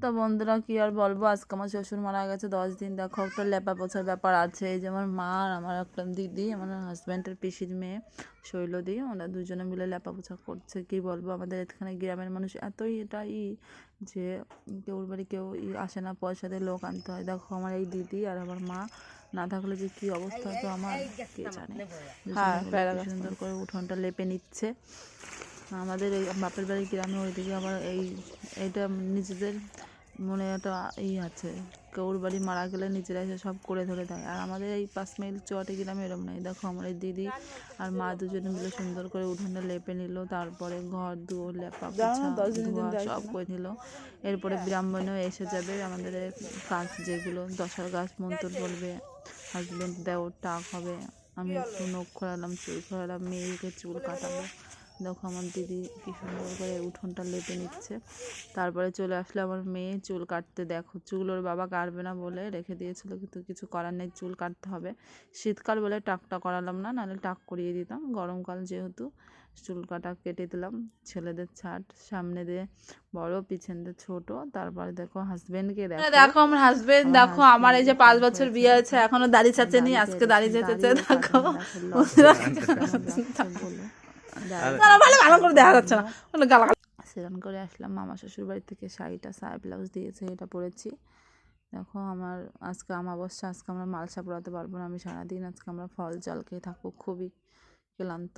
তো বন্ধুরা কি আর বলবো, আজকে আমার শ্বশুর মারা গেছে 10 দিন। দেখো একটা লেপা পোছার ব্যাপার আছে। এই যে আমার মা আর আমার একটা দিদি, আমার হাজব্যান্ডের পিসির মেয়ে শৈলদি, ওরা দুজনে মিলে লেপা পোছা করছে। কি বলবো, আমাদের এখানে গ্রামের মানুষ এতই যে কেউর বাড়ি কেউ আসে না, পয়সা দিয়ে লোক আনতে হয়। দেখো আমার এই দিদি আর আমার মা না থাকলে যে কি অবস্থা হতো আমার কে জানে। সুন্দর করে উঠোনটা লেপে নিচ্ছে। আমাদের এই বাপের বাড়ির গ্রামে ওইদিকে আবার এইটা নিজেদের মনে একটা আছে, কেউর বাড়ি মারা গেলে নিজেরা এসে সব করে ধরে দেয়। আর আমাদের এই 5 মাইল চুয়াটে গ্রামে এরকম নেই। দেখো আমার এই দিদি আর মা দুজনে মিলে সুন্দর করে উঠোনে লেপে নিল, তারপরে ঘর দুয়ার লেপা পোছা ধোয়া সব করে নিল। এরপরে ব্রাহ্মণও এসে যাবে, আমাদের কাজ যেগুলো দশার গাছ মন্তর বলবে, হাজব্যান্ড দেওর টাক হবে। আমি একটু নখ খোলালাম, চুল খোলালাম, মেয়েকে চুল কাটাবো। দেখো আমার দিদি কি সুন্দর করে উঠোনটা লেপে নিচ্ছে। তারপরে চলে আসলে আমার মেয়ে চুল কাটতে। দেখো চুল ওর বাবা কাটবে না বলে রেখে দিয়েছিল, কিন্তু কিছু করার নেই, চুল কাটতে হবে। শীতকাল বলে টাকটা করালাম না, নাহলে টাক করিয়ে দিতাম। গরমকাল যেহেতু চুল কাটা কেটে দিলাম। ছেলেদের ছাট সামনে দিয়ে বড়, পিছন দিয়ে ছোট। তারপরে দেখো হাজবেন্ডকে দেখো আমার হাজবেন্ড, দেখো আমার এই যে 5 বছর বিয়ে হয়েছে এখনো দাড়ি চাচেনি, আজকে দাড়ি চেঁচেছে। দেখো ভালো করে দেখা যাচ্ছে না, সেরকম করে আসলাম মামা শ্বশুর বাড়ি থেকে। শাড়িটা সায়া ব্লাউজ দিয়েছে, এটা পরেছি। দেখো আমার আজকে অমাবস্যা, আজকে আমরা মালসা পোড়াতে পারবো না। আমি সারাদিন আজকে আমরা ফল জল খেয়ে থাকবো, খুবই ক্লান্ত।